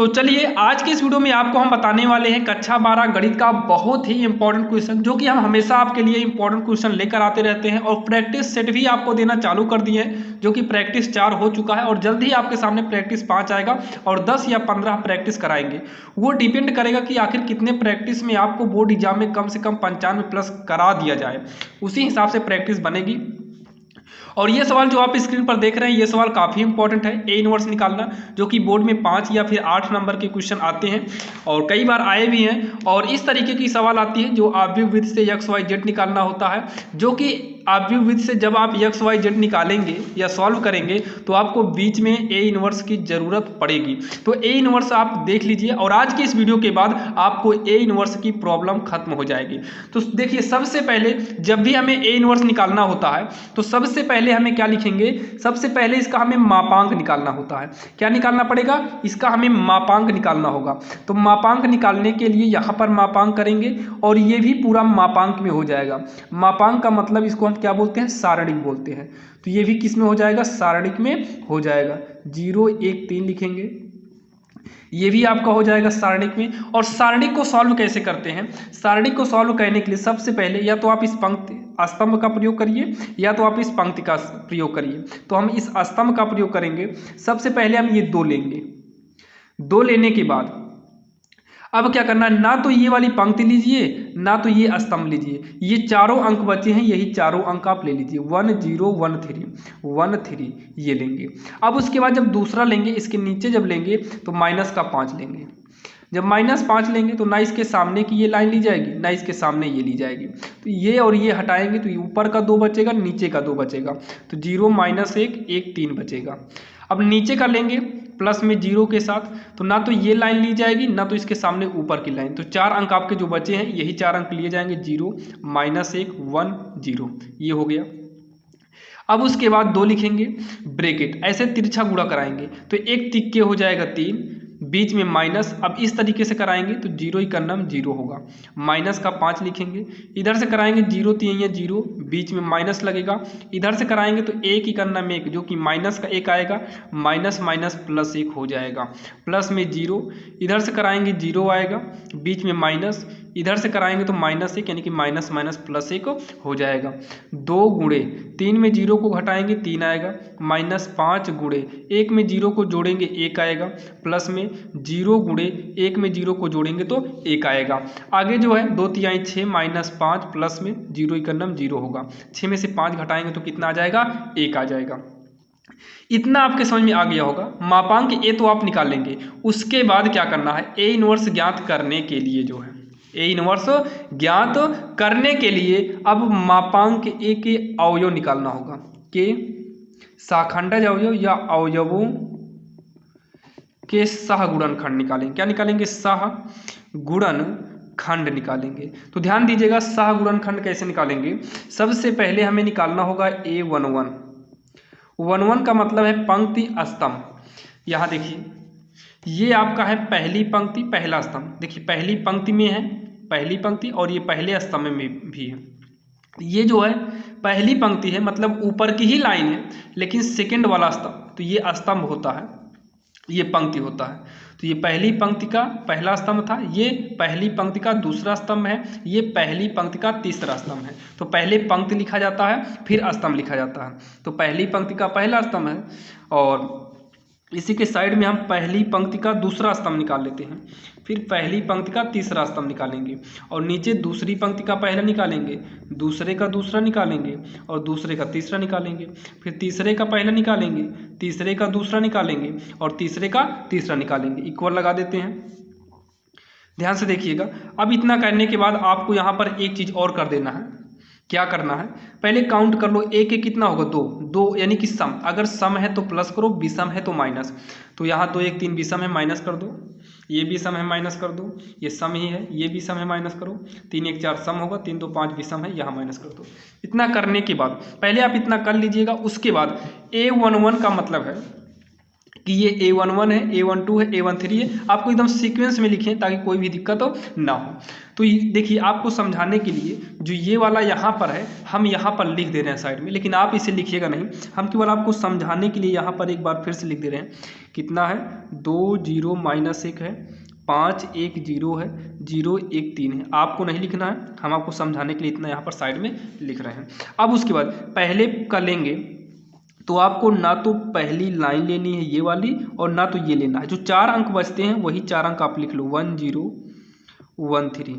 तो चलिए आज के इस वीडियो में आपको हम बताने वाले हैं कक्षा 12 गणित का बहुत ही इंपॉर्टेंट क्वेश्चन, जो कि हम हमेशा आपके लिए इंपॉर्टेंट क्वेश्चन लेकर आते रहते हैं और प्रैक्टिस सेट भी आपको देना चालू कर दिए हैं, जो कि प्रैक्टिस 4 हो चुका है और जल्द ही आपके सामने प्रैक्टिस 5 आएगा और 10 या 15 प्रैक्टिस कराएंगे। वो डिपेंड करेगा कि आखिर कितने प्रैक्टिस में आपको बोर्ड एग्जाम में कम से कम 95 प्लस करा दिया जाए, उसी हिसाब से प्रैक्टिस बनेगी। और ये सवाल जो आप स्क्रीन पर देख रहे हैं, ये सवाल काफ़ी इंपॉर्टेंट है, ए इनवर्स निकालना, जो कि बोर्ड में 5 या फिर 8 नंबर के क्वेश्चन आते हैं और कई बार आए भी हैं। और इस तरीके की सवाल आती है जो ऑब्जेक्ट विधि से एक्स वाई जेड निकालना होता है, जो कि ऑब्जेक्ट विधि से जब आप एक्स वाई जेड निकालेंगे या सॉल्व करेंगे तो आपको बीच में ए इनवर्स की ज़रूरत पड़ेगी। तो ए इनवर्स आप देख लीजिए और आज की इस वीडियो के बाद आपको ए इनवर्स की प्रॉब्लम खत्म हो जाएगी। तो देखिए, सबसे पहले जब भी हमें ए इनवर्स निकालना होता है तो सबसे पहले हमें क्या लिखेंगे, सबसे पहले इसका हमें मापांक निकालना होता है। क्या निकालना पड़ेगा, इसका हमें मापांक निकालना होगा। तो मापांक निकालने के लिए यहाँ पर मापांक करेंगे और ये भी पूरा मापांक में हो जाएगा। मापांक का मतलब इसको हम क्या बोलते हैं, सारणिक बोलते हैं। तो ये भी किस में हो जाएगा, सारणिक में हो जाएगा। 0 1 3 लिखेंगे, ये भी आपका हो जाएगा सारणिक में। और सारणिक को सॉल्व कैसे करते हैं, सारणिक को सॉल्व करने के लिए सबसे पहले या तो आप इस पंक्ति स्तंभ का प्रयोग करिए या तो आप इस पंक्ति का प्रयोग करिए। तो हम इस स्तंभ का प्रयोग करेंगे। सबसे पहले हम ये 2 लेंगे। 2 लेने के बाद अब क्या करना है, ना तो ये वाली पंक्ति लीजिए ना तो ये स्तंभ लीजिए, ये चारों अंक बचे हैं, यही चारों अंक आप ले लीजिए। 1 0 1 3 1 3 ये लेंगे। अब उसके बाद जब दूसरा लेंगे, इसके नीचे जब लेंगे तो माइनस का 5 लेंगे। जब -5 लेंगे तो ना इसके सामने की ये लाइन ली जाएगी ना इसके सामने ये ली जाएगी। तो ये और ये हटाएंगे तो ये ऊपर का 2 बचेगा, नीचे का 2 बचेगा। तो 0 -1 1 3 बचेगा। अब नीचे का लेंगे प्लस में 0 के साथ, तो ना तो ये लाइन ली जाएगी ना तो इसके सामने ऊपर की लाइन। तो 4 अंक आपके जो बचे हैं यही 4 अंक लिए जाएंगे। 0 -1 1 0 ये हो गया। अब उसके बाद 2 लिखेंगे, ब्रैकेट ऐसे तिरछा गुणा कराएंगे तो 1 तिक्के हो जाएगा 3, बीच में माइनस। अब इस तरीके से कराएंगे तो 0 का नाम 0 होगा। माइनस का 5 लिखेंगे, इधर से कराएंगे 0 3 0, बीच में माइनस लगेगा। इधर से कराएंगे तो 1 ही करना में 1, जो कि माइनस का 1 आएगा, माइनस माइनस प्लस 1 हो जाएगा। प्लस में 0, इधर से कराएंगे 0 आएगा, बीच में माइनस। इधर से कराएंगे तो -1 यानी कि माइनस माइनस प्लस 1 हो जाएगा। 2 गुणे 3 में 0 को घटाएंगे 3 आएगा, -5 गुणे 1 में 0 को जोड़ेंगे 1 आएगा, प्लस में 0 गुणे 1 में 0 को जोड़ेंगे तो 1 आएगा। आगे जो है 2 तिहाई 6 -5 प्लस में 0 का नाम 0 होगा। 6 में से 5 घटाएंगे तो कितना आ जाएगा, 1 आ जाएगा। इतना आपके समझ में आ गया होगा। मापांक ए तो आप निकाल लेंगे। उसके बाद क्या करना है, ए इनवर्स ज्ञात करने के लिए जो है, ए इनवर्स ज्ञात करने के लिए अब मापांक ए के अवयव निकालना होगा। के शाखंडज अवयव या अवयवों के सहगुणनखंड निकालेंगे। क्या निकालेंगे, सहगुणनखंड निकालेंगे। तो ध्यान दीजिएगा, सहगुणनखंड कैसे निकालेंगे। सबसे पहले हमें निकालना होगा A11। 11 का मतलब है पंक्ति स्तंभ। यहाँ देखिए, ये आपका है पहली पंक्ति पहला स्तंभ। देखिए पहली पंक्ति में है पहली पंक्ति और ये पहले स्तंभ में भी है। ये जो है पहली पंक्ति है मतलब ऊपर की ही लाइन है, लेकिन सेकंड वाला स्तंभ तो ये स्तंभ होता है, ये पंक्ति होता है। तो ये पहली पंक्ति का पहला स्तंभ था, ये पहली पंक्ति का दूसरा स्तंभ है, ये पहली पंक्ति का तीसरा स्तंभ है। तो पहले पंक्ति लिखा जाता है फिर स्तंभ लिखा जाता है। तो पहली पंक्ति का पहला स्तंभ है और इसी के साइड में हम पहली पंक्ति का दूसरा स्तंभ निकाल लेते हैं, फिर पहली पंक्ति का तीसरा स्तंभ निकालेंगे और नीचे दूसरी पंक्ति का पहला निकालेंगे, दूसरे का दूसरा निकालेंगे और दूसरे का तीसरा निकालेंगे, फिर तीसरे का पहला निकालेंगे, तीसरे का दूसरा निकालेंगे और तीसरे का तीसरा निकालेंगे। इक्वल लगा देते हैं। ध्यान से देखिएगा। अब इतना करने के बाद आपको यहाँ पर एक चीज़ और कर देना है। क्या करना है, पहले काउंट कर लो। एक कितना होगा, 2 2 यानी कि सम। अगर सम है तो प्लस करो, विषम है तो माइनस। तो यहाँ 2 1 3 विषम है, माइनस कर दो। ये भी सम है, माइनस कर दो। ये सम ही है, ये भी सम है, माइनस करो। 3 1 4 सम होगा, 3 2 5 विषम है, यहाँ माइनस कर दो। इतना करने के बाद पहले आप इतना कर लीजिएगा। उसके बाद A11 का मतलब है कि ये A11 है, A12 है, A13 है। आपको एकदम सीक्वेंस में लिखें ताकि कोई भी दिक्कत ना हो। तो देखिए, आपको समझाने के लिए जो ये वाला यहाँ पर है, हम यहाँ पर लिख दे रहे हैं साइड में, लेकिन आप इसे लिखिएगा नहीं। हम केवल आपको समझाने के लिए यहाँ पर एक बार फिर से लिख दे रहे हैं कितना है 2 0 -1 है, 5 1 0 है, 0 1 3 है। आपको नहीं लिखना है, हम आपको समझाने के लिए इतना यहाँ पर साइड में लिख रहे हैं। अब उसके बाद पहले का लेंगे तो आपको ना तो पहली लाइन लेनी है ये वाली और ना तो ये लेना है। जो 4 अंक बचते हैं वही 4 अंक आप लिख लो 1 0 1 3।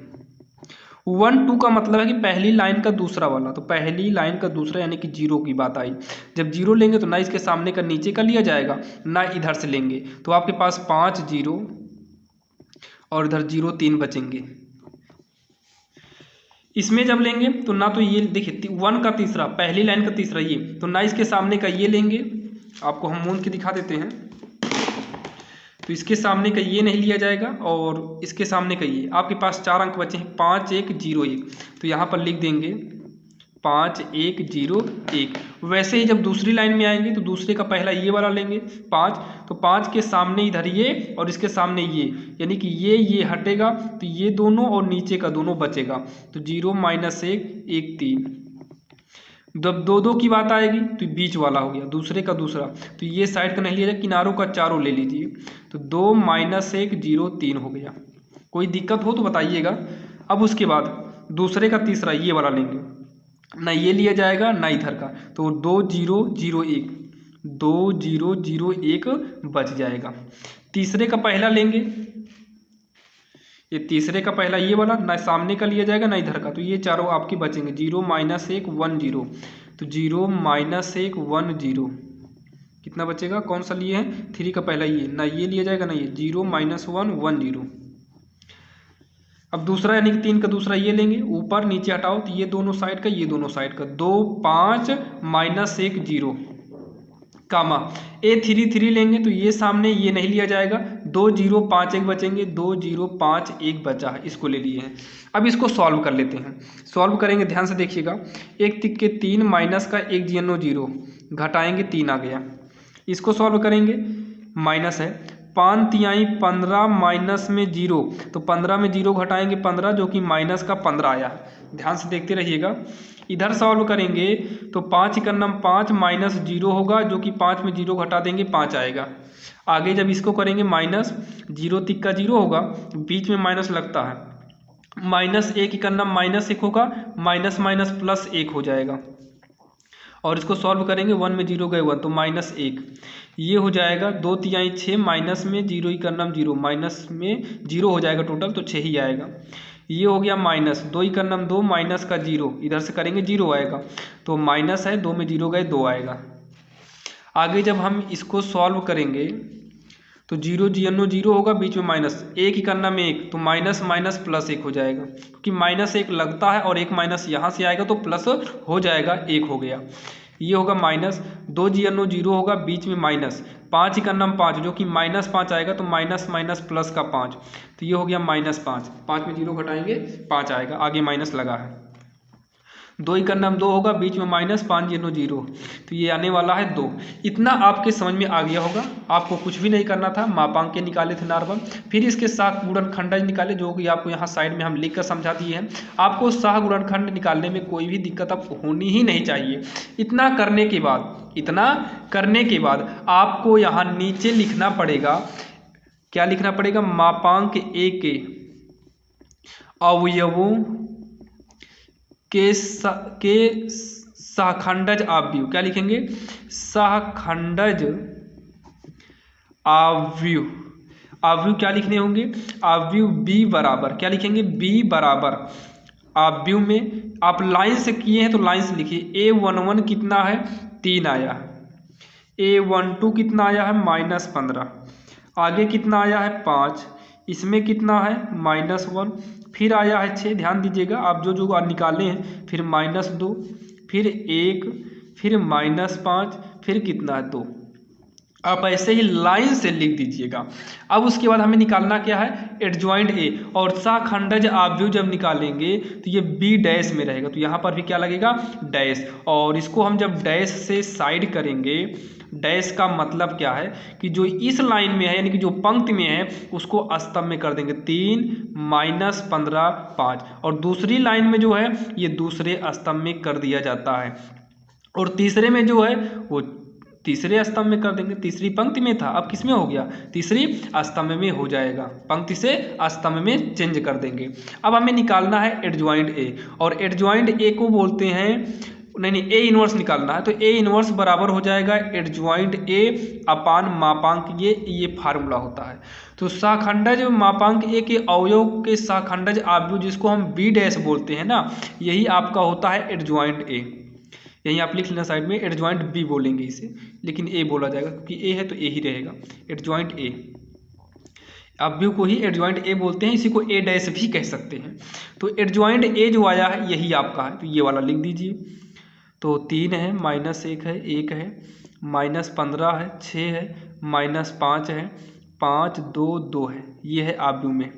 1 2 का मतलब है कि पहली लाइन का दूसरा वाला, तो पहली लाइन का दूसरा यानी कि 0 की बात आई। जब 0 लेंगे तो ना इसके सामने का नीचे का लिया जाएगा ना इधर से लेंगे, तो आपके पास 5 0 और इधर 0 3 बचेंगे। इसमें जब लेंगे तो ना तो ये देखिए 1 का तीसरा, पहली लाइन का तीसरा ये, तो ना इसके सामने का ये लेंगे, आपको हम मूंद के दिखा देते हैं। तो इसके सामने का ये नहीं लिया जाएगा और इसके सामने का ये। आपके पास 4 अंक बचे हैं 5 1 0 1, तो यहाँ पर लिख देंगे 5 1 0 1। वैसे ही जब दूसरी लाइन में आएंगे तो दूसरे का पहला ये वाला लेंगे 5, तो 5 के सामने इधर ये और इसके सामने ये, यानी कि ये हटेगा तो ये दोनों और नीचे का दोनों बचेगा, तो 0 -1 1 3। जब 2 2 की बात आएगी तो बीच वाला हो गया, दूसरे का दूसरा, तो ये साइड का नहीं लिया जाए, किनारों का चारों ले लीजिए, तो 2 -1 0 3 हो गया। कोई दिक्कत हो तो बताइएगा। अब उसके बाद दूसरे का तीसरा ये वाला लेंगे, ना ये लिया जाएगा ना इधर का, तो 2 0 0 1, 2 0 0 1 बच जाएगा। तीसरे का पहला लेंगे, ये तीसरे का पहला ये वाला, ना सामने का लिया जाएगा ना इधर का, तो ये चारों आपके बचेंगे 0 -1 1 0, तो 0 -1 1 0 कितना बचेगा, कौन सा लिए हैं 3 का पहला ये, ना ये लिया जाएगा ना ये, 0 -1 1 0। अब दूसरा यानी कि 3 का दूसरा ये लेंगे, ऊपर नीचे हटाओ तो ये दोनों साइड का ये दोनों साइड का, 2 5 -1 0 कामा ए 3 3 लेंगे तो ये सामने ये नहीं लिया जाएगा, 2 0 5 1 बचेंगे, 2 0 5 1 बचा है, इसको ले लिए हैं। अब इसको सॉल्व कर लेते हैं। सॉल्व करेंगे, ध्यान से देखिएगा, 1 तिक्के 3 माइनस का 1 जीरो 0 घटाएंगे 3 आ गया। इसको सॉल्व करेंगे, माइनस है 5 तिहाई 15 माइनस में 0, तो 15 में 0 घटाएंगे 15 जो कि माइनस का 15 आया। ध्यान से देखते रहिएगा। इधर सॉल्व करेंगे तो 5 का नम 5 माइनस 0 होगा, जो कि 5 में 0 घटा देंगे 5 आएगा। आगे जब इसको करेंगे माइनस 0 तिक्का 0 होगा, बीच में माइनस लगता है, माइनस 1 का नम -1 होगा, माइनस माइनस प्लस 1 हो जाएगा। और इसको सॉल्व करेंगे 1 में 0 गए 1, तो -1 ये हो जाएगा। 2 तिहाई 6 माइनस में 0 का नाम 0, माइनस में 0 हो जाएगा टोटल, तो 6 ही आएगा। ये हो गया माइनस 2 का नाम 2 माइनस का 0, इधर से करेंगे 0 आएगा, तो माइनस है 2 में 0 गए 2 आएगा। आगे जब हम इसको सॉल्व करेंगे तो 0 जीरो 0 होगा, बीच में माइनस, 1 का नाम 1, तो माइनस माइनस प्लस 1 हो जाएगा, क्योंकि -1 लगता है और एक माइनस यहाँ से आएगा तो प्लस हो जाएगा, 1 हो गया। ये होगा माइनस 2 जीरो 0 होगा, बीच में माइनस, 5 का नाम 5 जो कि -5 आएगा, तो माइनस माइनस प्लस का 5, तो ये हो गया -5, 5 में 0 घटाएंगे 5 आएगा, आगे माइनस लगा है। 2 का नाम 2 होगा, बीच में माइनस, 5 जीरो 0, तो ये आने वाला है 2। इतना आपके समझ में आ गया होगा। आपको कुछ भी नहीं करना था, मापांक के निकाले थे नॉर्मल, फिर इसके शाख गुणनखंड निकाले, जो कि आपको यहाँ साइड में हम लिख कर समझा दिए हैं। आपको शाख गुणनखंड निकालने में कोई भी दिक्कत अब होनी ही नहीं चाहिए। इतना करने के बाद आपको यहाँ नीचे लिखना पड़ेगा, क्या लिखना पड़ेगा, मापांक ए के अवयवों के सहखंडज आव्यूह, क्या लिखेंगे, सहखंडज आव्यूह। आव्यूह क्या लिखने होंगे, आव्यूह बी बराबर, क्या लिखेंगे, बी बराबर, आव्यूह में आप लाइन से किए हैं तो लाइन से लिखिए। A11 कितना है, 3 आया है, A12 कितना आया है, -15, आगे कितना आया है 5, इसमें कितना है -1, फिर आया है 6, ध्यान दीजिएगा आप जो निकाले हैं, फिर -2, फिर 1, फिर -5, फिर कितना है 2। आप ऐसे ही लाइन से लिख दीजिएगा। अब उसके बाद हमें निकालना क्या है, एडजॉइंट ए, और सहखंडज आव्यूह जब निकालेंगे तो ये बी डैश में रहेगा, तो यहाँ पर भी क्या लगेगा, डैश, और इसको हम जब डैश से साइड करेंगे, डैश का मतलब क्या है कि जो इस लाइन में है यानी कि जो पंक्ति में है उसको स्तंभ में कर देंगे, 3 -15 5, और दूसरी लाइन में जो है ये दूसरे स्तंभ में कर दिया जाता है, और तीसरे में जो है वो तीसरे स्तंभ में कर देंगे, तीसरी पंक्ति में था अब किस में हो गया, तीसरी स्तंभ में हो जाएगा, पंक्ति से स्तंभ में चेंज कर देंगे। अब हमें निकालना है एडजॉइंट ए, और एडजॉइंट ए को बोलते हैं, नहीं ए इनवर्स निकालना है, तो ए इनवर्स बराबर हो जाएगा एडजॉइंट ए अपान मापांक ये फार्मूला होता है। तो सहखंडज मापांक ए के अवयव के सहखंडज आव्यूह जिसको हम बी डैश बोलते हैं ना, यही आपका होता है एडजॉइंट ए। यहीं आप लिख लेना साइड में, एडजॉइंट बी बोलेंगे इसे, लेकिन ए बोला जाएगा क्योंकि ए है तो ए ही रहेगा, एडजॉइंट ए। आव्यूह को ही एडजॉइंट ए बोलते हैं, इसी को ए डैश भी कह सकते हैं। तो एडजॉइंट ए जो आया है यही आपका है, तो ये वाला लिख दीजिए। तो 3 है, -1 है, 1 है, -15 है, 6 है, -5 है, 5, 2, 2 है, ये है आव्यूह में।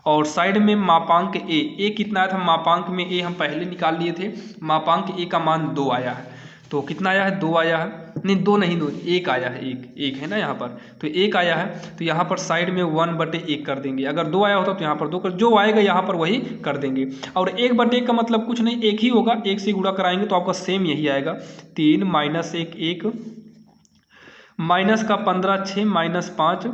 और साइड में मापांक ए कितना था, मापांक में ए हम पहले निकाल लिए थे, मापांक ए का मान 2 आया है। तो कितना आया है, 2 आया है, नहीं 2 नहीं 2, 1 आया है, 1 है ना यहाँ पर, तो 1 आया है। तो यहाँ पर साइड में 1/1 कर देंगे, अगर 2 आया होता तो यहाँ पर 2 कर, जो आएगा यहाँ पर वही कर देंगे। और 1/1 का मतलब कुछ नहीं, 1 ही होगा, 1 से गुणा कराएंगे तो आपका सेम यही आएगा, 3 -1 1, माइनस का 15 6, -5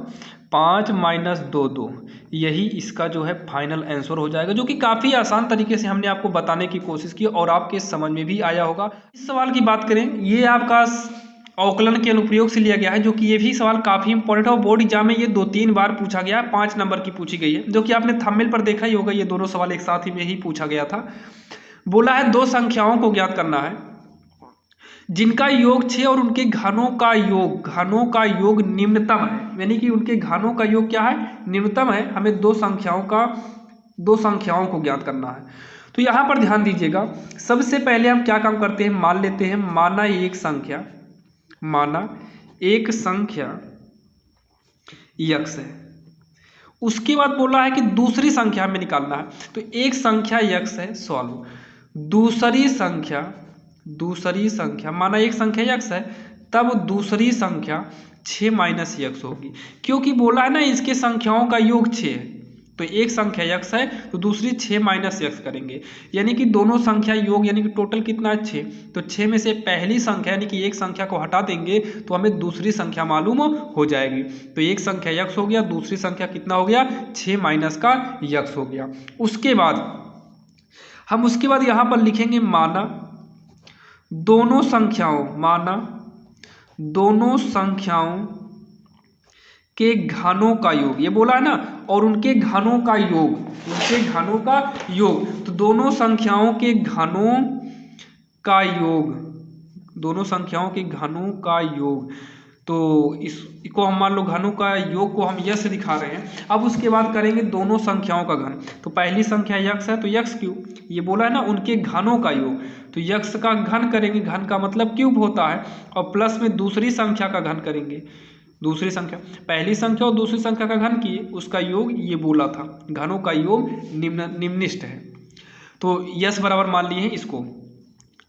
5, -2 2, यही इसका जो है फाइनल आंसर हो जाएगा, जो कि काफ़ी आसान तरीके से हमने आपको बताने की कोशिश की और आपके समझ में भी आया होगा। इस सवाल की बात करें, ये आपका अवकलन के अनुप्रयोग से लिया गया है, जो कि ये भी सवाल काफ़ी इंपॉर्टेंट है और बोर्ड एग्जाम में ये 2-3 बार पूछा गया है, 5 नंबर की पूछी गई है, जो कि आपने थंबनेल पर देखा ही होगा, ये दोनों सवाल एक साथ ही में ही पूछा गया था। बोला है 2 संख्याओं को ज्ञात करना है जिनका योग 6 और उनके घनों का योग निम्नतम है, यानी कि उनके घनों का योग क्या है, निम्नतम है। हमें 2 संख्याओं को ज्ञात करना है। तो यहाँ पर ध्यान दीजिएगा, सबसे पहले हम क्या काम करते हैं, मान लेते हैं, माना एक संख्या यक्स है। उसके बाद बोला है कि दूसरी संख्या हमें निकालना है, तो एक संख्या यक्स है, सॉल्व। दूसरी संख्या माना एक संख्या यक्स है, तब दूसरी संख्या 6 - यक्स होगी, क्योंकि बोला है ना इसके संख्याओं का योग 6 है। तो एक संख्या यक्स है तो दूसरी 6 - यक्स करेंगे, यानी कि दोनों संख्या योग, यानी कि टोटल कितना है 6। तो 6 में से पहली संख्या यानी कि एक संख्या को हटा देंगे तो हमें दूसरी संख्या मालूम हो जाएगी। तो एक संख्या यक्स हो गया, दूसरी संख्या कितना हो गया, 6 - का यक्स हो गया। उसके बाद यहाँ पर लिखेंगे माना दोनों संख्याओं के घनों का योग, ये बोला है ना, और उनके घनों का योग, तो दोनों संख्याओं के घनों का योग, तो इसको हम मान लो घनों का योग को हम यक्स दिखा रहे हैं। अब उसके बाद करेंगे दोनों संख्याओं का घन, तो पहली संख्या यक्स है तो यक्स क्यूब, ये बोला है ना उनके घनों का योग, तो यक्स का घन करेंगे, घन का मतलब क्यूब होता है, और प्लस में दूसरी संख्या का घन करेंगे, दूसरी संख्या, पहली संख्या और दूसरी संख्या का घन किए, उसका योग ये बोला था, घनों का योग निम्निष्ठ है, तो यस बराबर मान लिए हैं इसको।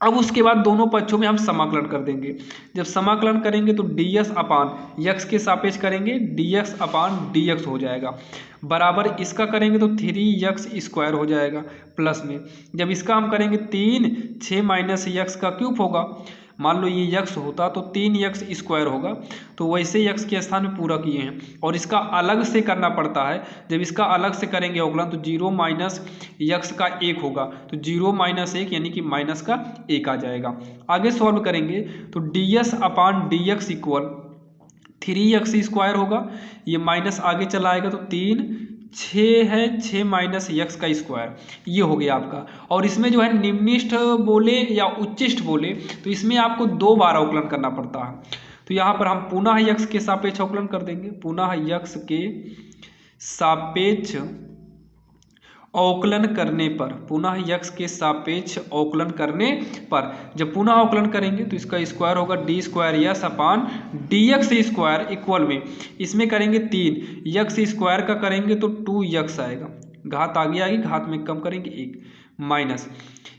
अब उसके बाद दोनों पक्षों में हम समाकलन कर देंगे। जब समाकलन करेंगे तो ds अपान यक्स के सापेक्ष करेंगे, dx अपान dx हो जाएगा, बराबर इसका करेंगे तो 3x² हो जाएगा, प्लस में जब इसका हम करेंगे 3 6 - यक्स का क्यूब होगा, मान लो ये यक्स होता तो 3x² होगा, तो वैसे यक्स के स्थान में पूरा किए हैं, और इसका अलग से करना पड़ता है। जब इसका अलग से करेंगे अवकलन तो 0 - यक्स का 1 होगा, तो 0 - 1 यानी कि माइनस का 1 आ जाएगा। आगे सॉल्व करेंगे तो ds अपान dx इक्वल 3x² होगा, ये माइनस आगे चला आएगा तो 3 6 है 6 - यक्स का स्क्वायर, ये हो गया आपका। और इसमें जो है निम्निष्ठ बोले या उच्चिष्ठ बोले तो इसमें आपको 2 बार अवकलन करना पड़ता है। तो यहाँ पर हम पुनः यक्स के सापेक्ष अवकलन कर देंगे, पुनः यक्स के सापेक्ष अवकलन करने पर, जब पुनः अवकलन करेंगे तो इसका स्क्वायर होगा d² यस अपान dx² इक्वल में इसमें करेंगे 3 x² का करेंगे तो 2x आएगा, घात आगे आएगी, घात में कम करेंगे 1 माइनस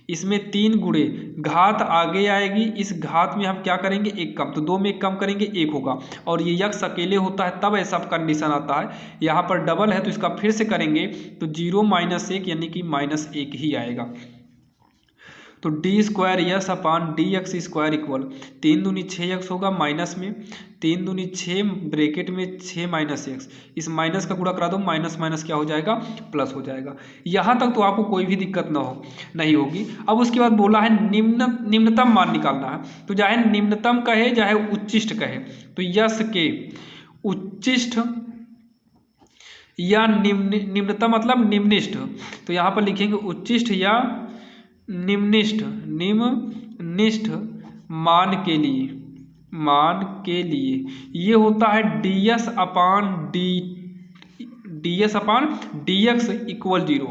इसमें 3 गुणे घात आगे आएगी, इस घात में हम क्या करेंगे 1 कम, तो 2 में 1 कम करेंगे 1 होगा, और ये यक्स अकेले होता है तब ऐसा कंडीशन आता है। यहाँ पर डबल है तो इसका फिर से करेंगे तो 0 - 1 यानी कि -1 ही आएगा। तो डी स्क्वायर यस अपान डी एक्स स्क्वायर इक्वल 3 दूनी 6x होगा माइनस में 3 दूनी 6 ब्रैकेट में 6 माइनस एक्स, इस माइनस का गुणा करा दो, माइनस माइनस क्या हो जाएगा प्लस हो जाएगा। यहाँ तक तो आपको कोई भी दिक्कत नहीं होगी। अब उसके बाद बोला है निम्नतम मान निकालना है, तो चाहे निम्नतम कहे चाहे उच्चिष्ट कहे, तो यस के उच्चिष्ट या निम्नतम मतलब निम्निष्ठ, तो यहाँ पर लिखेंगे उच्चिष्ठ या निम्निष्ठ मान के लिए ये होता है ds अपान dx इक्वल 0।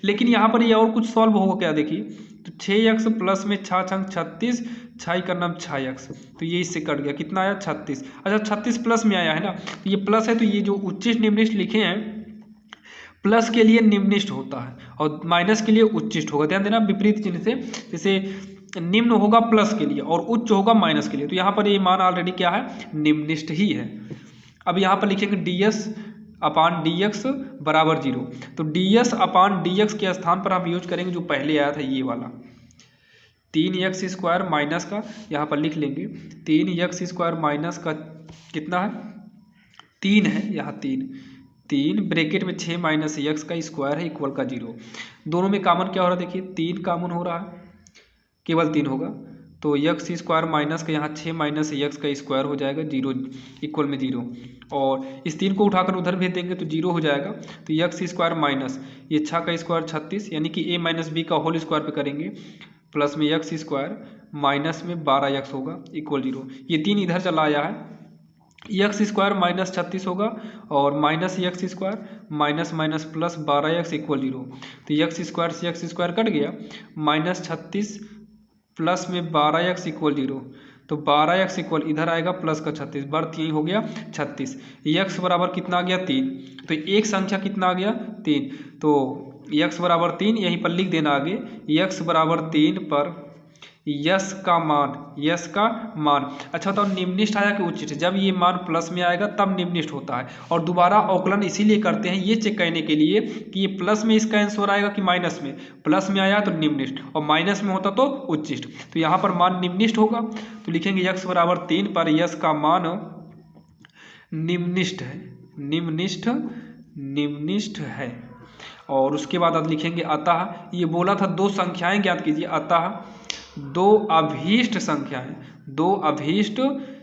लेकिन यहाँ पर ये और कुछ सॉल्व होगा क्या, देखिए तो 6x प्लस में 6 छंग 36, 6 का नाम 6x, तो ये इससे कट गया, कितना आया 36। अच्छा 36 प्लस में आया है ना, तो ये प्लस है, तो ये जो उच्चिष्ठ निम्निष्ठ लिखे हैं प्लस के लिए निम्निष्ठ होता है और माइनस के लिए उच्चिष्ठ होगा। ध्यान देना विपरीत चिन्ह से, जैसे निम्न होगा प्लस के लिए और उच्च होगा माइनस के लिए, तो यहाँ पर ये मान ऑलरेडी क्या है निम्निष्ठ ही है। अब यहाँ पर लिखेंगे ds अपान dx बराबर 0, तो ds अपान dx के स्थान पर हम यूज करेंगे जो पहले आया था ये वाला 3x स्क्वायर माइनस का, यहाँ पर लिख लेंगे 3x स्क्वायर माइनस का कितना है 3 है, यहाँ 3 ब्रैकेट में 6 माइनस एक्स का स्क्वायर है इक्वल का 0। दोनों में कॉमन क्या हो रहा है, देखिए 3 कॉमन हो रहा है, केवल 3 होगा, तो एक्स स्क्वायर माइनस का यहाँ 6 माइनस एक्स का स्क्वायर हो जाएगा 0 इक्वल में 0, और इस 3 को उठाकर उधर भेज देंगे तो 0 हो जाएगा। तो एक्स स्क्वायर माइनस ये 6 का स्क्वायर 36, यानी कि a माइनस बी का होल स्क्वायर पे करेंगे, प्लस में एक्स स्क्वायर माइनस में 12x होगा इक्वल 0। ये 3 इधर चला आया है, एक्स स्क्वायर माइनस 36 होगा और minus x square minus minus plus 12x equal 0, तो एक्स स्क्वायर से एक्स स्क्वायर कट गया, माइनस 36 प्लस में 12x इक्वल 0, तो 12x इक्वल इधर आएगा प्लस का 36, बर्थ यही हो गया 36। x बराबर कितना आ गया 3, तो एक संख्या कितना आ गया 3, तो x बराबर 3 यहीं पर लिख देना आगे, x बराबर 3 पर यस का मान। अच्छा बताओ निम्निष्ठ आया कि उच्चिष्ठ, जब ये मान प्लस में आएगा तब निम्निष्ठ होता है, और दोबारा अवकलन इसीलिए करते हैं ये चेक करने के लिए कि ये प्लस में इसका आंसर आएगा कि माइनस में, प्लस में आया तो निम्निष्ठ और माइनस में होता तो उच्चिष्ठ, तो यहाँ पर मान निम्निष्ठ होगा, तो लिखेंगे x बराबर 3 पर यस का मान निम्निष्ठ है। और उसके बाद आप लिखेंगे अतः, ये बोला था 2 संख्याएं ज्ञात कीजिए, अतः 2 अभीष्ट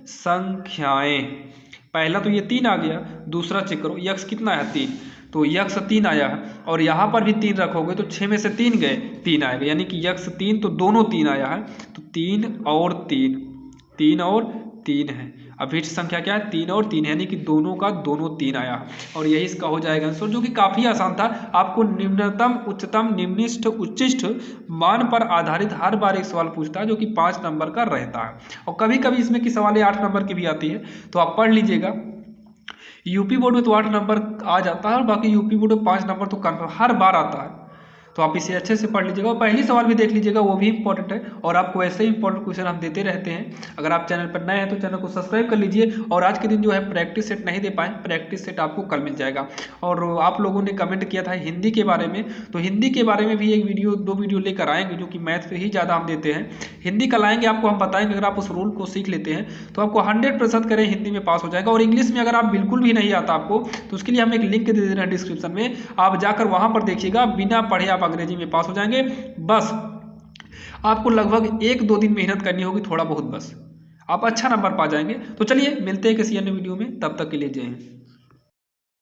संख्याएं, पहला तो ये 3 आ गया, दूसरा चेक करो x कितना है 3, तो x 3 आया है, और यहाँ पर भी 3 रखोगे तो 6 में से 3 गए 3 आएगा, यानी कि x 3, तो दोनों 3 आया है, तो 3 और 3 है। अभीष्ट संख्या क्या है 3 और 3, यानी कि दोनों 3 आया है, और यही इसका हो जाएगा आंसर, जो कि काफ़ी आसान था। आपको निम्नतम उच्चतम निम्निष्ठ उच्चिष्ठ मान पर आधारित हर बार एक सवाल पूछता है जो कि 5 नंबर का रहता है, और कभी कभी इसमें की सवालें 8 नंबर की भी आती है, तो आप पढ़ लीजिएगा। यूपी बोर्ड में तो 8 नंबर आ जाता है और बाकी यूपी बोर्ड में 5 नंबर तो कन्फर्म हर बार आता है, तो आप इसे अच्छे से पढ़ लीजिएगा और पहली सवाल भी देख लीजिएगा, वो भी इंपॉर्टेंट है, और आपको ऐसे ही इंपॉर्टेंट क्वेश्चन हम देते रहते हैं। अगर आप चैनल पर नए हैं तो चैनल को सब्सक्राइब कर लीजिए, और आज के दिन जो है प्रैक्टिस सेट नहीं दे पाए, प्रैक्टिस सेट आपको कल मिल जाएगा। और आप लोगों ने कमेंट किया था हिंदी के बारे में, तो हिंदी के बारे में भी एक वीडियो 2 वीडियो लेकर आएंगे, जो कि मैथ पे ही ज़्यादा हम देते हैं। हिंदी कल आएंगे, आपको हम बताएंगे, अगर आप उस रूल को सीख लेते हैं तो आपको 100% करें हिंदी में पास हो जाएगा। और इंग्लिश में अगर आप बिल्कुल भी नहीं आता आपको, तो उसके लिए हम एक लिंक दे दे रहे हैं डिस्क्रिप्शन में, आप जाकर वहाँ पर देखिएगा, बिना पढ़े आप अंग्रेजी में पास हो जाएंगे। बस आपको लगभग 1-2 दिन मेहनत करनी होगी, थोड़ा बहुत, बस आप अच्छा नंबर पा जाएंगे। तो चलिए मिलते हैं किसी अन्य वीडियो में, तब तक के लिए जय हिंद।